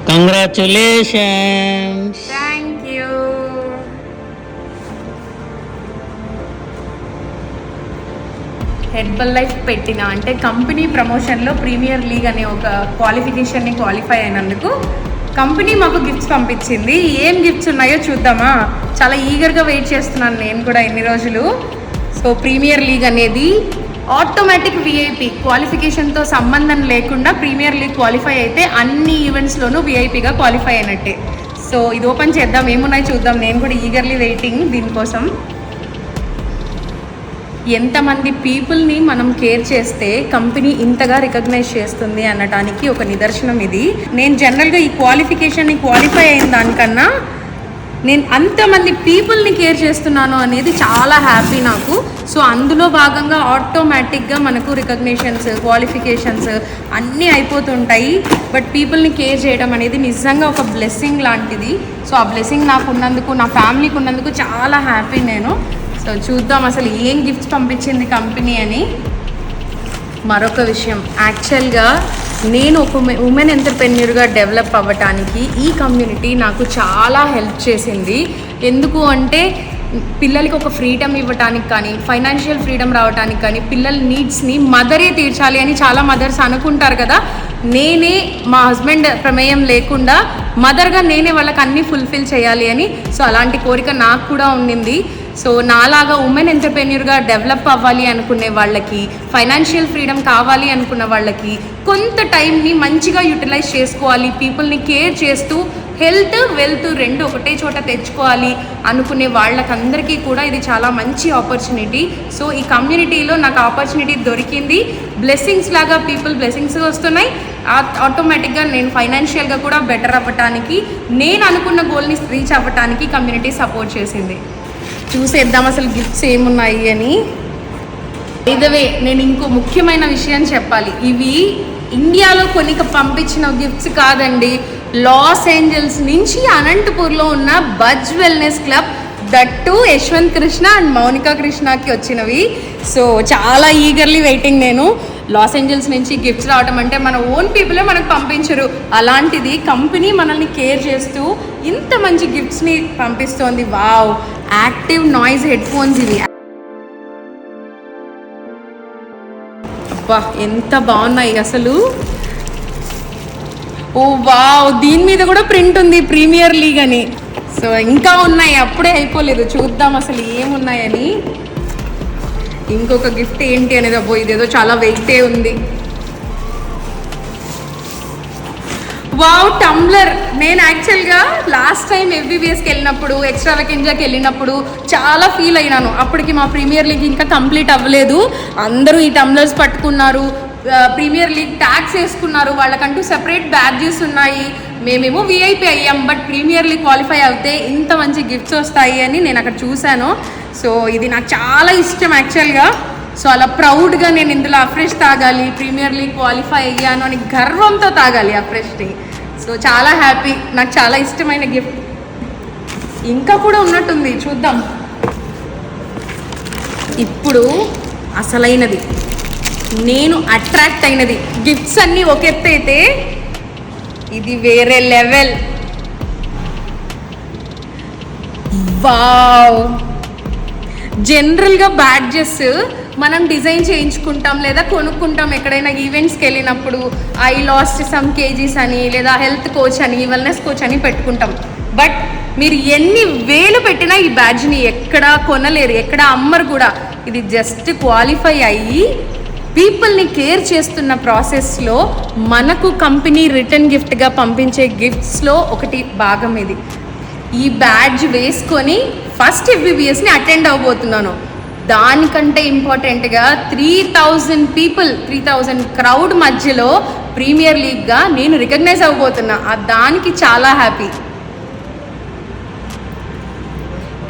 Congratulations. Thank you. Herbal life పెట్టిన అంటే company ప్రమోషన్లో ప్రీమియర్ లీగ్ అనే ఒక క్వాలిఫికేషన్ని క్వాలిఫై అయినందుకు కంపెనీ మాకు గిఫ్ట్స్ పంపించింది. ఏం గిఫ్ట్స్ ఉన్నాయో చూద్దామా? చాలా ఈగర్గా వెయిట్ చేస్తున్నాను నేను కూడా ఎన్ని రోజులు. సో ప్రీమియర్ లీగ్ అనేది ఆటోమేటిక్ విఐపి క్వాలిఫికేషన్తో సంబంధం లేకుండా ప్రీమియర్ లీగ్ క్వాలిఫై అయితే అన్ని ఈవెంట్స్లోనూ విఐపిగా క్వాలిఫై అయినట్టే. సో ఇది ఓపెన్ చేద్దాం, ఏమున్నాయి చూద్దాం. నేను కూడా ఈగర్లీ వెయిటింగ్ దీనికోసం. ఎంతమంది పీపుల్ని మనం కేర్ చేస్తే కంపెనీ ఇంతగా రికగ్నైజ్ చేస్తుంది అనడానికి ఒక నిదర్శనం ఇది. నేను జనరల్గా ఈ క్వాలిఫికేషన్ని క్వాలిఫై అయిన దానికన్నా నేను అంతమంది పీపుల్ని కేర్ చేస్తున్నాను అనేది చాలా హ్యాపీ నాకు. సో అందులో భాగంగా ఆటోమేటిక్గా మనకు రికగ్నిషన్స్, క్వాలిఫికేషన్స్ అన్నీ అయిపోతుంటాయి. బట్ పీపుల్ని కేర్ చేయడం అనేది నిజంగా ఒక బ్లెస్సింగ్ లాంటిది. సో ఆ బ్లెస్సింగ్ నాకు ఉన్నందుకు, నా ఫ్యామిలీకి ఉన్నందుకు చాలా హ్యాపీ నేను. సో చూద్దాం అసలు ఏం గిఫ్ట్స్ పంపించింది కంపెనీ అని. మరొక విషయం, యాక్చువల్గా నేను ఒక ఉమెన్ ఎంటర్‌ప్రెన్యూర్‌గా డెవలప్ అవ్వటానికి ఈ కమ్యూనిటీ నాకు చాలా హెల్ప్ చేసింది. ఎందుకు అంటే పిల్లలకి ఒక ఫ్రీడమ్ ఇవ్వటానికి కానీ, ఫైనాన్షియల్ ఫ్రీడమ్ రావడానికి కానీ, పిల్లల నీడ్స్ని మదరే తీర్చాలి అని చాలా మదర్స్ అనుకుంటారు కదా. నేనే మా హస్బెండ్ ప్రమేయం లేకుండా మదర్గా నేనే వాళ్ళకి అన్నీ ఫుల్ఫిల్ చేయాలి అని. సో అలాంటి కోరిక నాకు కూడా ఉండింది. సో నాలాగా ఉమెన్ ఎంటర్‌ప్రెన్యూర్‌గా డెవలప్ అవ్వాలి అనుకునే వాళ్ళకి, ఫైనాన్షియల్ ఫ్రీడమ్ కావాలి అనుకున్న వాళ్ళకి, కొంత టైంని మంచిగా యూటిలైజ్ చేసుకోవాలి, పీపుల్ని కేర్ చేస్తూ హెల్త్, వెల్త్ రెండు ఒకటే చోట తెచ్చుకోవాలి అనుకునే వాళ్ళకందరికీ కూడా ఇది చాలా మంచి ఆపర్చునిటీ. సో ఈ కమ్యూనిటీలో నాకు ఆపర్చునిటీ దొరికింది. బ్లెస్సింగ్స్ లాగా పీపుల్ బ్లెస్సింగ్స్ వస్తున్నాయి. ఆటోమేటిక్గా నేను ఫైనాన్షియల్గా కూడా బెటర్ అవ్వటానికి, నేను అనుకున్న గోల్ని రీచ్ అవ్వటానికి కమ్యూనిటీ సపోర్ట్ చేసింది. చూసేద్దాం అసలు గిఫ్ట్స్ ఏమున్నాయి అని. ఇదవే నేను ఇంకో ముఖ్యమైన విషయం చెప్పాలి. ఇవి ఇండియాలో కొన్ని పంపించిన గిఫ్ట్స్ కాదండి. లాస్ ఏంజల్స్ నుంచి అనంతపూర్లో ఉన్న buzz wellness club, that Yashwanth Krishna and Mounika కృష్ణకి వచ్చినవి. సో చాలా ఈగర్లీ వెయిటింగ్ నేను. లాస్ ఏంజల్స్ నుంచి గిఫ్ట్స్ రావడం అంటే మన ఓన్ పీపులే మనకు పంపించరు. అలాంటిది కంపెనీ మనల్ని కేర్ చేస్తూ ఇంత మంచి గిఫ్ట్స్ని పంపిస్తోంది. Wow! Active noise headphones ఇవి. అబ్బా ఎంత బాగున్నాయి అసలు. Oh wow! దీని మీద కూడా ప్రింట్ ఉంది ప్రీమియర్ లీగ్ అని. సో ఇంకా ఉన్నాయి, అప్పుడే అయిపోలేదు. చూద్దాం అసలు ఏమున్నాయని. ఇంకొక గిఫ్ట్ ఏంటి అనేది, అబ్బో ఇదేదో చాలా వెయిటే ఉంది. వావ్! టంబ్లర్. నేను యాక్చువల్గా లాస్ట్ టైం FBBSకి వెళ్ళినప్పుడు, ఎక్స్ట్రా వెకెంజాకి వెళ్ళినప్పుడు చాలా ఫీల్ అయినాను. అప్పటికి మా ప్రీమియర్ లీగ్ ఇంకా కంప్లీట్ అవ్వలేదు. అందరూ ఈ టంబ్లర్స్ పట్టుకున్నారు, ప్రీమియర్ లీగ్ ట్యాగ్స్ వేసుకున్నారు, వాళ్ళకంటూ సెపరేట్ బ్యాడ్జెస్ ఉన్నాయి. మేమేమో విఐపి అయ్యాం, బట్ ప్రీమియర్ లీగ్ క్వాలిఫై అవుతే ఇంత మంచి గిఫ్ట్స్ వస్తాయి అని నేను అక్కడ చూశాను. సో ఇది నాకు చాలా ఇష్టం యాక్చువల్గా. సో అలా ప్రౌడ్గా నేను ఇందులో అఫ్రెష్ తాగాలి, ప్రీమియర్ లీగ్ క్వాలిఫై అయ్యాను అని గర్వంతో తాగాలి అఫ్రెష్ని. సో చాలా హ్యాపీ, నాకు చాలా ఇష్టమైన గిఫ్ట్. ఇంకా కూడా ఉన్నట్టుంది, చూద్దాం. ఇప్పుడు అసలైనది, నేను అట్రాక్ట్ అయినది. గిఫ్ట్స్ అన్నీ ఒక ఎత్తు అయితే ఇది వేరే లెవెల్. వావ్! జనరల్గా బ్యాడ్జెస్ మనం డిజైన్ చేయించుకుంటాం లేదా కొనుక్కుంటాం ఎక్కడైనా ఈవెంట్స్కి వెళ్ళినప్పుడు. ఐ లాస్ట్ సమ్ కేజీస్ అని, లేదా హెల్త్ కోచ్ అని, వెల్నెస్ కోచ్ అని పెట్టుకుంటాం. బట్ మీరు ఎన్ని వేలు పెట్టినా ఈ బ్యాడ్జ్ని ఎక్కడ కొనలేరు, ఎక్కడ అమ్మరు కూడా. ఇది జస్ట్ క్వాలిఫై అయ్యి పీపుల్ని కేర్ చేస్తున్న ప్రాసెస్లో మనకు కంపెనీ రిటర్న్ గిఫ్ట్గా పంపించే గిఫ్ట్స్లో ఒకటి భాగం ఇది. ఈ బ్యాడ్జ్ వేసుకొని ఫస్ట్ FBBSని అటెండ్ అవ్వబోతున్నాను. దానికంటే ఇంపార్టెంట్గా 3000 పీపుల్, 3000 క్రౌడ్ మధ్యలో ప్రీమియర్ లీగ్గా నేను రికగ్నైజ్ అవ్వబోతున్నా. దానికి చాలా హ్యాపీ.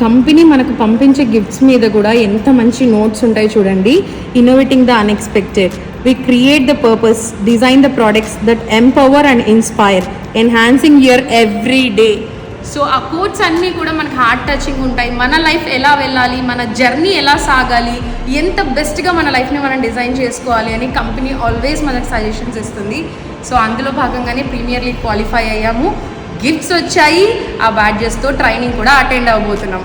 కంపెనీ మనకు పంపించే గిఫ్ట్స్ మీద కూడా ఎంత మంచి నోట్స్ ఉంటాయి చూడండి. Innovating the unexpected, we create the purpose, design the products that empower and inspire, enhancing your everyday. So ఆ కోట్స్ అన్నీ కూడా మనకు హార్ట్ టచింగ్ ఉంటాయి. మన లైఫ్ ఎలా వెళ్ళాలి, మన జర్నీ ఎలా సాగాలి, ఎంత బెస్ట్గా మన లైఫ్ని మనం డిజైన్ చేసుకోవాలి అని కంపెనీ ఆల్వేస్ మనకు సజెషన్స్ ఇస్తుంది. సో అందులో భాగంగానే ప్రీమియర్ లీగ్ క్వాలిఫై అయ్యాము, గిఫ్ట్స్ వచ్చాయి, ఆ బ్యాడ్జెస్తో ట్రైనింగ్ కూడా అటెండ్ అవ్వబోతున్నాం.